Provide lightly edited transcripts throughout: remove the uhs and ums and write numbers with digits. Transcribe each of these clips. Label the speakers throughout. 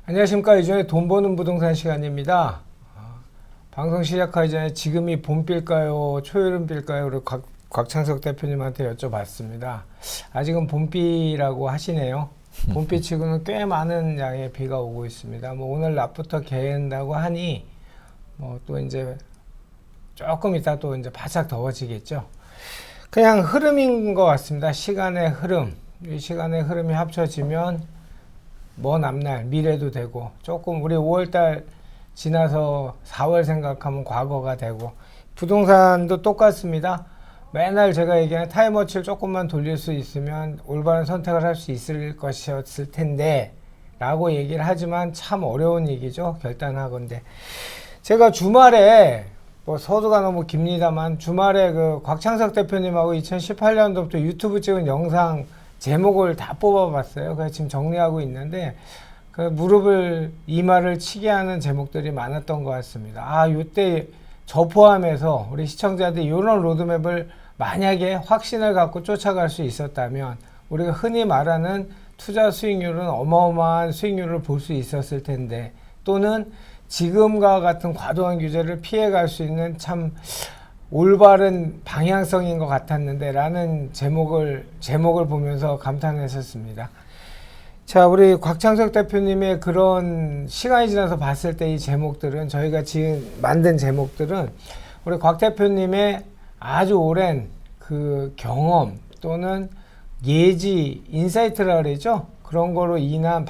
Speaker 1: 안녕하십니까. 이전에 돈 버는 부동산 시간입니다. 방송 시작하기 전에 지금이 봄비일까요? 초여름비일까요? 그리고 곽창석 대표님한테 여쭤봤습니다. 아직은 봄비라고 하시네요. 봄비 치고는 꽤 많은 양의 비가 오고 있습니다. 뭐 오늘 낮부터 개인다고 하니 뭐 또 이제 조금 이따 또 이제 바짝 더워지겠죠. 그냥 흐름인 것 같습니다. 시간의 흐름. 이 시간의 흐름이 합쳐지면 먼 앞날 미래도 되고, 조금 우리 5월달 지나서 4월 생각하면 과거가 되고, 부동산도 똑같습니다. 맨날 제가 얘기하는 타임워치를 조금만 돌릴 수 있으면 올바른 선택을 할 수 있을 것이었을 텐데 라고 얘기를 하지만 참 어려운 얘기죠. 결단하건대. 제가 주말에 뭐 서두가 너무 깁니다만 주말에 그 곽창석 대표님하고 2018년도부터 유튜브 찍은 영상 제목을 다 뽑아봤어요. 그래서 지금 정리하고 있는데, 그 무릎을, 이마를 치게 하는 제목들이 많았던 것 같습니다. 아, 요때 저 포함해서 우리 시청자들이 이런 로드맵을 만약에 확신을 갖고 쫓아갈 수 있었다면, 우리가 흔히 말하는 투자 수익률은 어마어마한 수익률을 볼 수 있었을 텐데, 또는 지금과 같은 과도한 규제를 피해갈 수 있는 참 올바른 방향성인 것 같았는데 라는 제목을 보면서 감탄했었습니다. 자, 우리 곽창석 대표님의 그런 시간이 지나서 봤을 때 이 제목들은, 저희가 지금 만든 제목들은 우리 곽 대표님의 아주 오랜 그 경험 또는 예지, 인사이트라 그러죠. 그런 거로 인한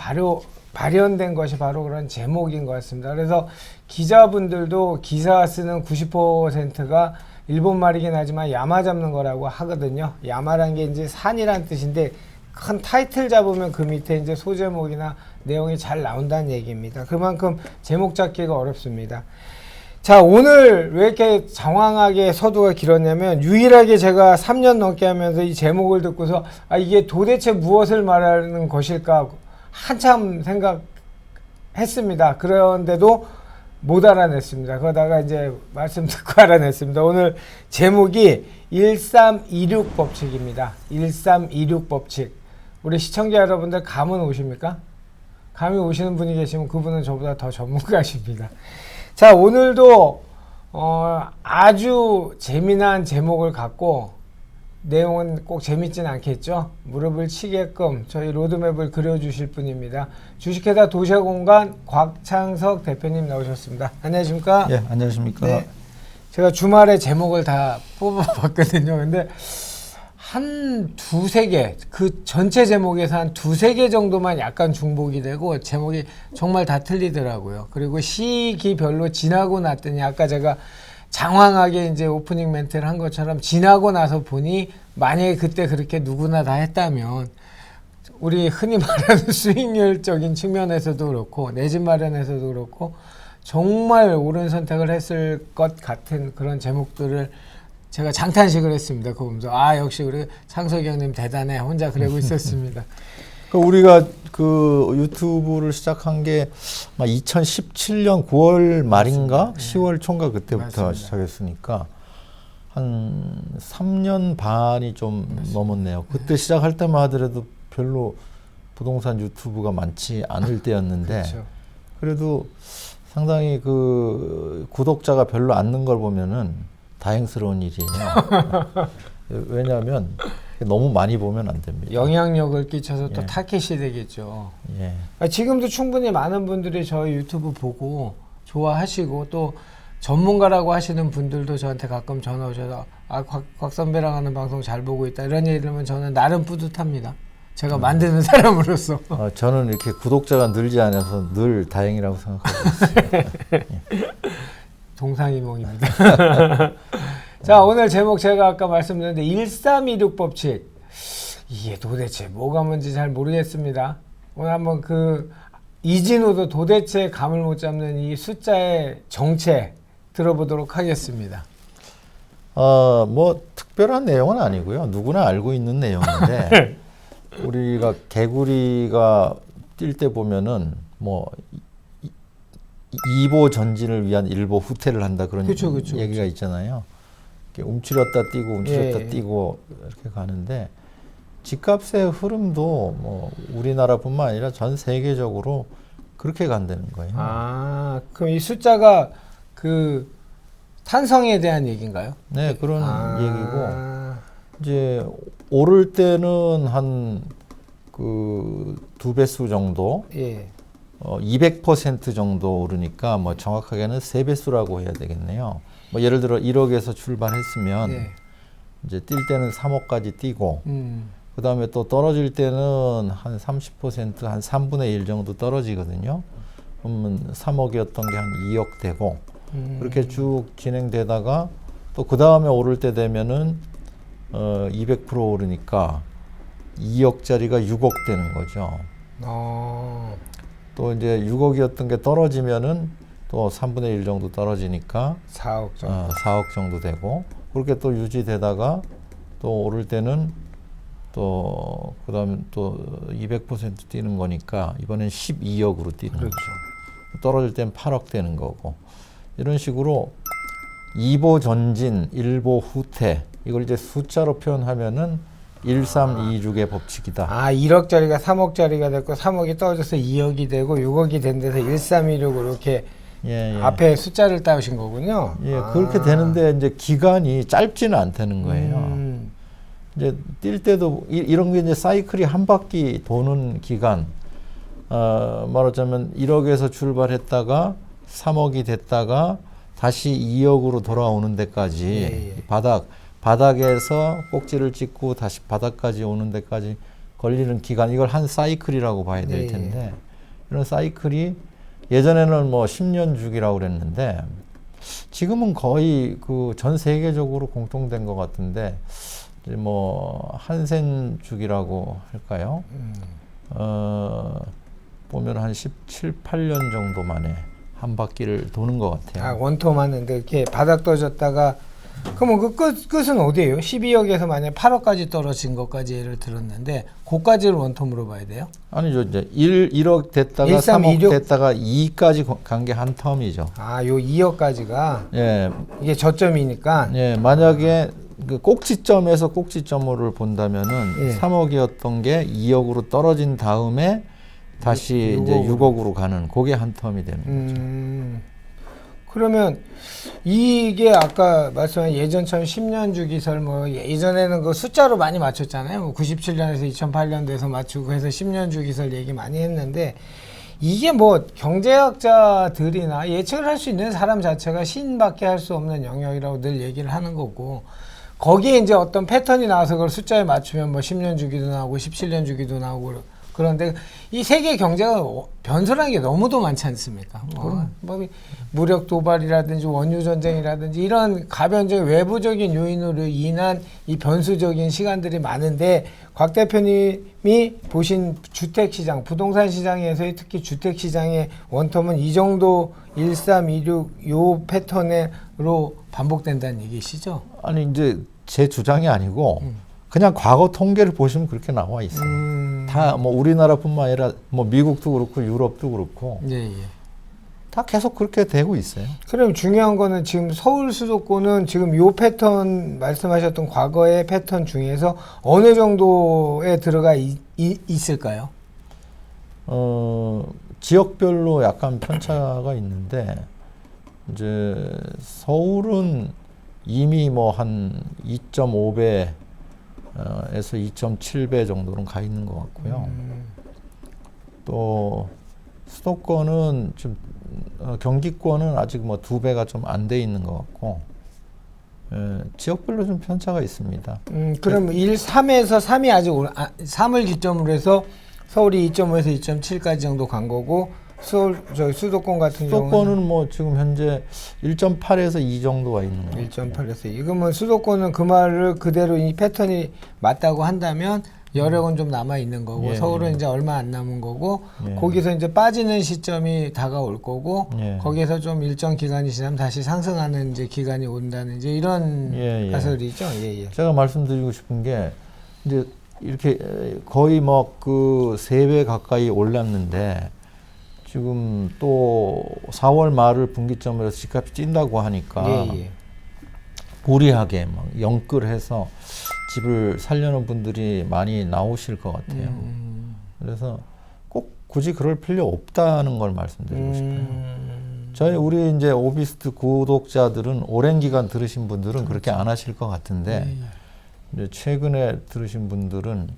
Speaker 1: 발현된 것이 바로 그런 제목인 것 같습니다. 그래서 기자분들도 기사 쓰는 90%가 일본말이긴 하지만 야마 잡는 거라고 하거든요. 야마란 게 이제 산이란 뜻인데, 큰 타이틀 잡으면 그 밑에 이제 소제목이나 내용이 잘 나온다는 얘기입니다. 그만큼 제목 잡기가 어렵습니다. 자, 오늘 왜 이렇게 장황하게 서두가 길었냐면, 유일하게 제가 3년 넘게 하면서 이 제목을 듣고서 아, 이게 도대체 무엇을 말하는 것일까 한참 생각했습니다. 그런데도 못 알아냈습니다. 그러다가 이제 말씀 듣고 알아냈습니다. 오늘 제목이 1326 법칙입니다. 1326 법칙. 우리 시청자 여러분들 감은 오십니까? 감이 오시는 분이 계시면 그분은 저보다 더 전문가십니다. 자, 오늘도 아주 재미난 제목을 갖고, 내용은 꼭 재밌진 않겠죠. 무릎을 치게끔 저희 로드맵을 그려주실 분입니다. 주식회사 도시공간 곽창석 대표님 나오셨습니다. 안녕하십니까?
Speaker 2: 예, 안녕하십니까?
Speaker 1: 네, 제가 주말에 제목을 다 뽑아봤거든요. 근데 한 두세 개, 그 전체 제목에서 한 두세 개 정도만 약간 중복이 되고 제목이 정말 다 틀리더라고요. 그리고 시기별로 지나고 났더니, 아까 제가 장황하게 이제 오프닝 멘트를 한 것처럼 지나고 나서 보니, 만약에 그때 그렇게 누구나 다 했다면 우리 흔히 말하는 수익률적인 측면에서도 그렇고 내 집 마련에서도 그렇고 정말 옳은 선택을 했을 것 같은 그런 제목들을 제가 장탄식을 했습니다. 그거 보면서 아, 역시 우리 창석이 형님 대단해, 혼자 그러고 있었습니다.
Speaker 2: 우리가 그 유튜브를 시작한 게 2017년 9월 말인가
Speaker 1: 맞습니다.
Speaker 2: 10월 초인가 그때부터 맞습니다. 시작했으니까 한 3년 반이 좀 맞습니다. 넘었네요. 그때 시작할 때만 하더라도 별로 부동산 유튜브가 많지 않을 때였는데 그렇죠. 그래도 상당히 그 구독자가 별로 안 는 걸 보면은 다행스러운 일이에요. 왜냐하면 너무 많이 보면 안 됩니다.
Speaker 1: 영향력을 끼쳐서 또
Speaker 2: 예.
Speaker 1: 타겟이 되겠죠.
Speaker 2: 예.
Speaker 1: 지금도 충분히 많은 분들이 저희 유튜브 보고 좋아하시고, 또 전문가라고 하시는 분들도 저한테 가끔 전화 오셔서 아, 곽 선배랑 하는 방송 잘 보고 있다 이런 얘기 들으면 저는 나름 뿌듯합니다. 제가 만드는 사람으로서.
Speaker 2: 저는 이렇게 구독자가 늘지 않아서 늘 다행이라고 생각하고 있습니다. 예.
Speaker 1: 동상이몽입니다. 자, 오늘 제목 제가 아까 말씀드렸는데 1326 법칙. 이게 도대체 뭐가 뭔지 잘 모르겠습니다. 오늘 한번 그 이진우도 도대체 감을 못 잡는 이 숫자의 정체 들어보도록 하겠습니다.
Speaker 2: 뭐 특별한 내용은 아니고요. 누구나 알고 있는 내용인데 우리가 개구리가 뛸 때 보면은 뭐 이보 전진을 위한 일보 후퇴를 한다 그런
Speaker 1: 그쵸,
Speaker 2: 얘기가 있잖아요. 이렇게 움츠렸다 뛰고 움츠렸다
Speaker 1: 예.
Speaker 2: 뛰고 이렇게 가는데 집값의 흐름도 뭐 우리나라뿐만 아니라 전 세계적으로 그렇게 간다는 거예요.
Speaker 1: 아, 그럼 이 숫자가 그 탄성에 대한 얘기인가요?
Speaker 2: 네, 그런 얘기고 이제 오를 때는 한 그 2배수 정도,
Speaker 1: 예.
Speaker 2: 200% 정도 오르니까 뭐 정확하게는 3배수라고 해야 되겠네요. 뭐 예를 들어 1억에서 출발했으면
Speaker 1: 예.
Speaker 2: 이제 뛸 때는 3억까지 뛰고 그 다음에 또 떨어질 때는 한 30%, 한 3분의 1 정도 떨어지거든요. 그러면 3억이었던 게 한 2억 되고 그렇게 쭉 진행되다가 또 그 다음에 오를 때 되면은 200% 오르니까 2억짜리가 6억 되는 거죠. 또 이제 6억이었던 게 떨어지면은 또 3분의 1 정도 떨어지니까
Speaker 1: 4억 정도.
Speaker 2: 4억 정도 되고 그렇게 또 유지되다가 또 오를 때는 또 그다음에 또 200% 뛰는 거니까 이번엔 12억으로 뛰는
Speaker 1: 그렇죠.
Speaker 2: 거죠. 떨어질 땐 8억 되는 거고 이런 식으로 2보 전진, 1보 후퇴 이걸 이제 숫자로 표현하면은 1326의 법칙이다.
Speaker 1: 1억짜리가 3억짜리가 됐고 3억이 떨어져서 2억이 되고 6억이 된 데서 1316으로 이렇게
Speaker 2: 예.
Speaker 1: 앞에 숫자를 따오신 거군요.
Speaker 2: 예, 그렇게 되는데 이제 기간이 짧지는 않다는 거예요. 이제 뛸 때도 이런 게 이제 사이클이 한 바퀴 도는 기간. 말하자면 1억에서 출발했다가 3억이 됐다가 다시 2억으로 돌아오는 데까지
Speaker 1: 예.
Speaker 2: 바닥에서 꼭지를 찍고 다시 바닥까지 오는 데까지 걸리는 기간 이걸 한 사이클이라고 봐야 될 텐데 이런 사이클이 예전에는 뭐 10년 주기라고 그랬는데 지금은 거의 그 전 세계적으로 공통된 것 같은데 이제 뭐 한센 주기라고 할까요? 보면 한 17, 8년 정도 만에 한 바퀴를 도는 것 같아요.
Speaker 1: 원톱 하는데 이렇게 바닥 떨어졌다가 그러면 그 끝은 어디예요? 12억에서 만약 8억까지 떨어진 것까지 예를 들었는데 그까지를 원톱으로 봐야 돼요?
Speaker 2: 아니죠. 이제 1억 됐다가
Speaker 1: 1326?
Speaker 2: 3억 됐다가 2까지 간 게 한 텀이죠.
Speaker 1: 요 2억까지가
Speaker 2: 예.
Speaker 1: 이게 저점이니까
Speaker 2: 예, 만약에 그 꼭지점에서 꼭지점을 본다면은
Speaker 1: 예.
Speaker 2: 3억이었던 게 2억으로 떨어진 다음에 다시 이제 6억으로 가는 그게 한 텀이 되는 거죠.
Speaker 1: 그러면 이게 아까 말씀한 예전처럼 10년 주기설 뭐 예전에는 그 숫자로 많이 맞췄잖아요. 뭐 97년에서 2008년도에서 맞추고 해서 10년 주기설 얘기 많이 했는데 이게 뭐 경제학자들이나 예측을 할 수 있는 사람 자체가 신밖에 할 수 없는 영역이라고 늘 얘기를 하는 거고 거기에 이제 어떤 패턴이 나와서 그걸 숫자에 맞추면 뭐 10년 주기도 나오고 17년 주기도 나오고 그런데 이 세계 경제가 변수라는 게 너무도 많지 않습니까? 뭐 무력 도발이라든지 원유 전쟁이라든지 이런 가변적인 외부적인 요인으로 인한 이 변수적인 시간들이 많은데 곽 대표님이 보신 주택 시장, 부동산 시장에서의 특히 주택 시장의 원텀은 이 정도 1326 요 패턴으로 반복된다는 얘기시죠?
Speaker 2: 아니 이제 제 주장이 아니고 그냥 과거 통계를 보시면 그렇게 나와 있어요. 다 뭐 우리나라뿐만 아니라 뭐 미국도 그렇고 유럽도 그렇고 다 계속 그렇게 되고 있어요.
Speaker 1: 그럼 중요한 거는 지금 서울 수도권은 지금 요 패턴 말씀하셨던 과거의 패턴 중에서 어느 정도에 들어가 있을까요?
Speaker 2: 지역별로 약간 편차가 있는데 이제 서울은 이미 뭐 한 2.5배 에서 2.7배 정도는 가 있는 것 같고요. 또 수도권은 좀 경기권은 아직 뭐 2배가 좀 안 돼 있는 것 같고 지역별로 좀 편차가 있습니다.
Speaker 1: 그럼 3에서 3이 아직 3을 기점으로 해서 서울이 2.5에서 2.7까지 정도 간 거고 수도권 같은 경우는
Speaker 2: 수도권은 뭐 지금 현재 1.8에서 2 정도가 있는 거예요.
Speaker 1: 1.8에서 2. 그러면 수도권은 그 말을 그대로 이 패턴이 맞다고 한다면 여력은 좀 남아 있는 거고
Speaker 2: 예,
Speaker 1: 서울은
Speaker 2: 예.
Speaker 1: 이제 얼마 안 남은 거고
Speaker 2: 예.
Speaker 1: 거기서 이제 빠지는 시점이 다가올 거고
Speaker 2: 예.
Speaker 1: 거기에서 좀 일정 기간이 지나면 다시 상승하는 이제 기간이 온다는 이제 이런
Speaker 2: 예, 예.
Speaker 1: 가설이죠. 예, 예.
Speaker 2: 제가 말씀드리고 싶은 게 이제 이렇게 거의 뭐 그 3배 가까이 올랐는데 지금 또 4월 말을 분기점으로 집값이 찐다고 하니까
Speaker 1: 예, 예.
Speaker 2: 무리하게 막 영끌해서 집을 살려는 분들이 많이 나오실 것 같아요. 그래서 꼭 굳이 그럴 필요 없다는 걸 말씀드리고 싶어요. 우리 이제 오비스트 구독자들은 오랜 기간 들으신 분들은 그렇게 안 하실 것 같은데 이제 최근에 들으신 분들은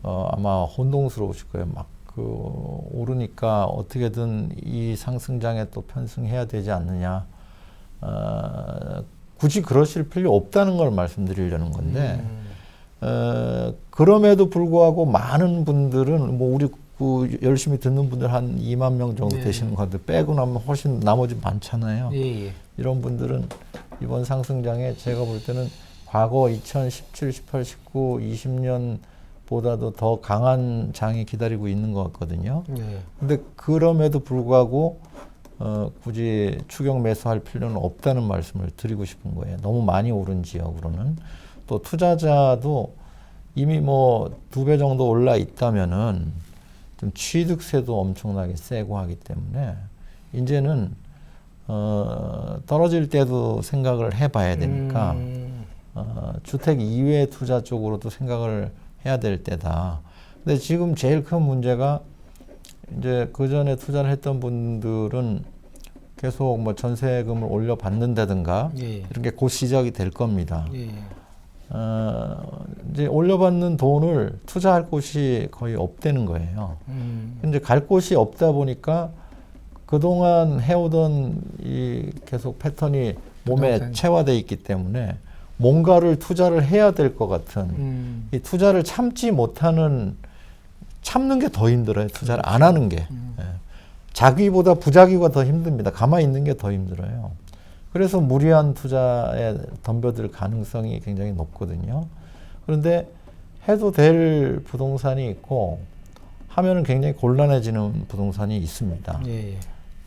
Speaker 2: 아마 혼동스러우실 거예요. 막 그 오르니까 어떻게든 이 상승장에 또 편승해야 되지 않느냐. 굳이 그러실 필요 없다는 걸 말씀드리려는 건데 그럼에도 불구하고 많은 분들은 뭐 우리 그 열심히 듣는 분들 한 2만 명 정도 되시는 것 같아요. 빼고 나면 훨씬 나머지 많잖아요.
Speaker 1: 예, 예.
Speaker 2: 이런 분들은 이번 상승장에 제가 볼 때는 과거 2017, 18, 19, 20년보다도 더 강한 장이 기다리고 있는 것 같거든요.
Speaker 1: 예.
Speaker 2: 근데 그럼에도 불구하고 굳이 추격 매수할 필요는 없다는 말씀을 드리고 싶은 거예요. 너무 많이 오른 지역으로는. 또 투자자도 이미 뭐 2배 정도 올라 있다면은 좀 취득세도 엄청나게 세고 하기 때문에 이제는 떨어질 때도 생각을 해봐야 되니까 주택 이외 투자 쪽으로도 생각을 해야 될 때다. 근데 지금 제일 큰 문제가 이제 그 전에 투자를 했던 분들은 계속 뭐 전세금을 올려 받는다든가
Speaker 1: 예.
Speaker 2: 이런 게 곧 시작이 될 겁니다.
Speaker 1: 예.
Speaker 2: 이제 올려받는 돈을 투자할 곳이 거의 없다는 거예요. 근데 갈 곳이 없다 보니까 그동안 해오던 이 계속 패턴이 몸에
Speaker 1: 부동산.
Speaker 2: 체화돼 있기 때문에 뭔가를 투자를 해야 될 것 같은 이 투자를 참지 못하는 참는 게 더 힘들어요. 투자를 안 하는 게. 예. 자기보다 부자기가 더 힘듭니다. 가만히 있는 게 더 힘들어요. 그래서 무리한 투자에 덤벼들 가능성이 굉장히 높거든요. 그런데 해도 될 부동산이 있고 하면은 굉장히 곤란해지는 부동산이 있습니다.
Speaker 1: 예.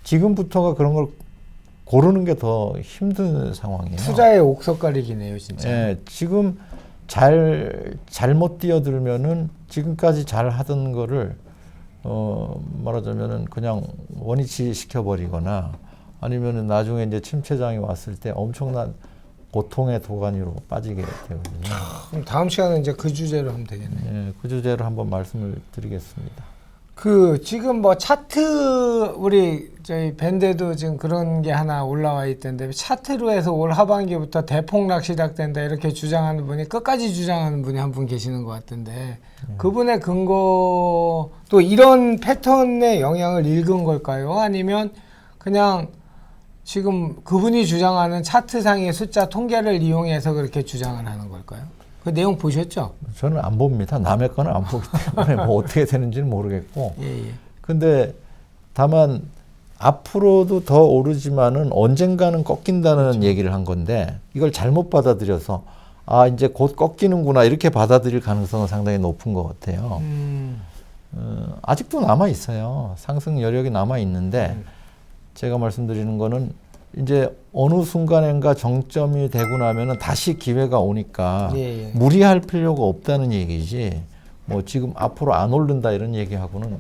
Speaker 2: 지금부터가 그런 걸 고르는 게 더 힘든 상황이에요.
Speaker 1: 투자의 옥석가리기네요, 진짜.
Speaker 2: 예, 지금 잘못 뛰어들면은 지금까지 잘 하던 거를 말하자면은 그냥 원위치 시켜버리거나 아니면은 나중에 이제 침체장이 왔을 때 엄청난 고통의 도가니로 빠지게 되거든요.
Speaker 1: 그럼 다음 시간은 이제 그 주제로 하면 되겠네요.
Speaker 2: 예, 그 주제로 한번 말씀을 드리겠습니다.
Speaker 1: 그 지금 뭐 차트 우리 저희 밴드도 지금 그런 게 하나 올라와 있던데 차트로 해서 올 하반기부터 대폭락 시작된다 이렇게 주장하는 분이 끝까지 주장하는 분이 한 분 계시는 것 같은데 그분의 근거 또 이런 패턴의 영향을 읽은 걸까요? 아니면 그냥 지금 그분이 주장하는 차트상의 숫자 통계를 이용해서 그렇게 주장을 하는 걸까요? 그 내용 보셨죠?
Speaker 2: 저는 안 봅니다. 남의 거는 안 보기 때문에 뭐 어떻게 되는지는 모르겠고.
Speaker 1: 예.
Speaker 2: 근데 다만 앞으로도 더 오르지만은 언젠가는 꺾인다는
Speaker 1: 그렇죠.
Speaker 2: 얘기를 한 건데 이걸 잘못 받아들여서 아 이제 곧 꺾이는구나 이렇게 받아들일 가능성은 상당히 높은 것 같아요. 아직도 남아 있어요. 상승 여력이 남아 있는데 제가 말씀드리는 거는 이제 어느 순간인가 정점이 되고 나면은 다시 기회가 오니까
Speaker 1: 예.
Speaker 2: 무리할 필요가 없다는 얘기지. 뭐 지금 앞으로 안 오른다 이런 얘기하고는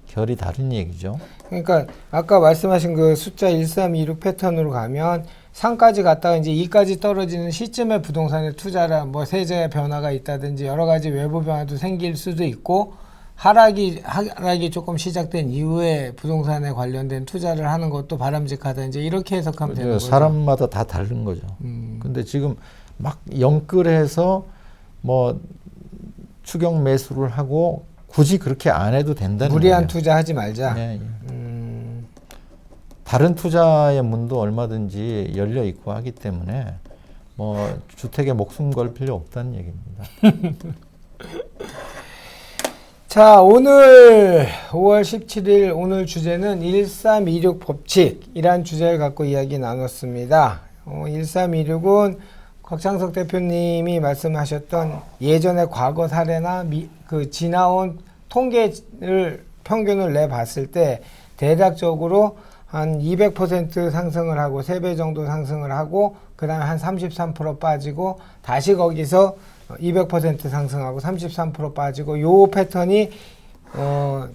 Speaker 2: 결이 다른 얘기죠.
Speaker 1: 그러니까 아까 말씀하신 그 숫자 1326 패턴으로 가면 3까지 갔다가 이제 2까지 떨어지는 시점에 부동산에 투자라 뭐 세제 변화가 있다든지 여러 가지 외부 변화도 생길 수도 있고 하락이 조금 시작된 이후에 부동산에 관련된 투자를 하는 것도 바람직하다. 이제 이렇게 해석하면 되는 거죠.
Speaker 2: 사람마다 다 다른 거죠. 근데 지금 막 영끌해서 뭐 추격 매수를 하고 굳이 그렇게 안 해도 된다는
Speaker 1: 무리한
Speaker 2: 거예요.
Speaker 1: 투자하지 말자.
Speaker 2: 예. 다른 투자의 문도 얼마든지 열려 있고 하기 때문에 뭐 주택에 목숨 걸 필요 없다는 얘기입니다.
Speaker 1: 자, 오늘 5월 17일 오늘 주제는 1326 법칙이란 주제를 갖고 이야기 나눴습니다. 1326은 곽창석 대표님이 말씀하셨던 예전의 과거 사례나 그 지나온 통계를 평균을 내봤을 때 대략적으로 한 200% 상승을 하고 3배 정도 상승을 하고 그 다음에 한 33% 빠지고 다시 거기서 200% 상승하고 33% 빠지고 요 패턴이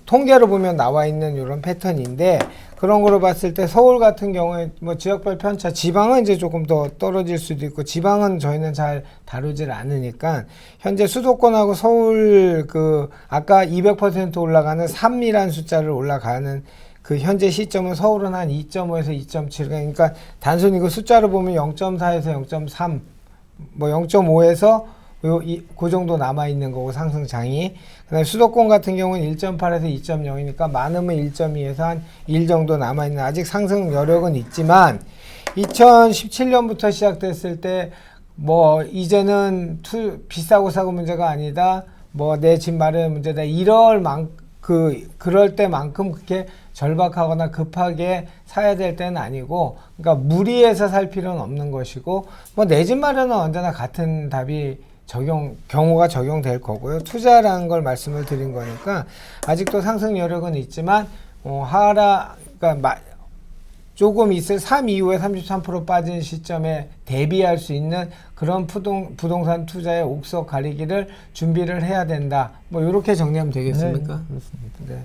Speaker 1: 통계로 보면 나와 있는 이런 패턴인데 그런 거로 봤을 때 서울 같은 경우에 뭐 지역별 편차 지방은 이제 조금 더 떨어질 수도 있고 지방은 저희는 잘 다루질 않으니까 현재 수도권하고 서울 그 아까 200% 올라가는 3이라는 숫자를 올라가는 그 현재 시점은 서울은 한 2.5에서 2.7 그러니까 단순히 그 숫자로 보면 0.4에서 0.3 뭐 0.5에서 그 정도 남아있는 거고 상승장이 그다음에 수도권 같은 경우는 1.8에서 2.0이니까 많으면 1.2에서 한 1 정도 남아있는 아직 상승 여력은 있지만 2017년부터 시작됐을 때 뭐 이제는 비싸고 싸고 문제가 아니다 뭐 내 집 마련 문제다 그럴 때만큼 그렇게 절박하거나 급하게 사야 될 때는 아니고, 그러니까 무리해서 살 필요는 없는 것이고, 뭐 내 집 마련은 언제나 같은 답이 경우가 적용될 거고요. 투자라는 걸 말씀을 드린 거니까, 아직도 상승 여력은 있지만, 그러니까 조금 있을 3 이후에 33% 빠진 시점에 대비할 수 있는 그런 부동산 투자의 옥석 가리기를 준비를 해야 된다. 뭐 이렇게 정리하면 되겠습니까?
Speaker 2: 네, 그렇습니다.
Speaker 1: 네.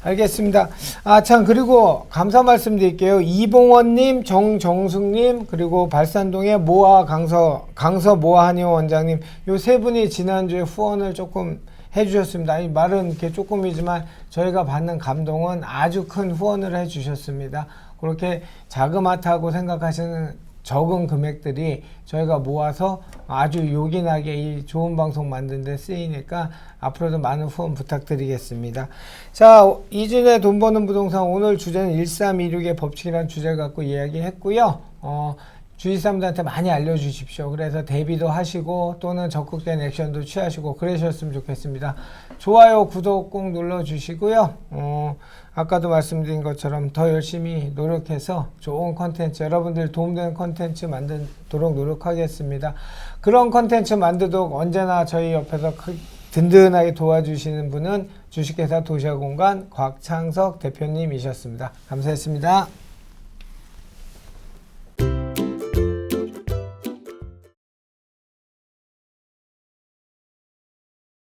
Speaker 1: 알겠습니다. 참 그리고 감사 말씀드릴게요. 이봉원님, 정정숙님 그리고 발산동의 모아 강서 모아 한의원 원장님 요 세 분이 지난주에 후원을 조금 해주셨습니다. 이 말은 이렇게 조금이지만 저희가 받는 감동은 아주 큰 후원을 해주셨습니다. 그렇게 자그마하다고 생각하시는 적은 금액들이 저희가 모아서 아주 요긴하게 이 좋은 방송 만드는 데 쓰이니까 앞으로도 많은 후원 부탁드리겠습니다. 자, 이준의 돈 버는 부동산 오늘 주제는 1326의 법칙이라는 주제를 갖고 이야기했고요. 주위 사람들한테 많이 알려주십시오. 그래서 대비도 하시고 또는 적극된 액션도 취하시고 그러셨으면 좋겠습니다. 좋아요, 구독 꼭 눌러주시고요. 아까도 말씀드린 것처럼 더 열심히 노력해서 좋은 컨텐츠, 여러분들 도움되는 컨텐츠 만들도록 노력하겠습니다. 그런 컨텐츠 만들도록 언제나 저희 옆에서 든든하게 도와주시는 분은 주식회사 도시아공간 곽창석 대표님이셨습니다. 감사했습니다.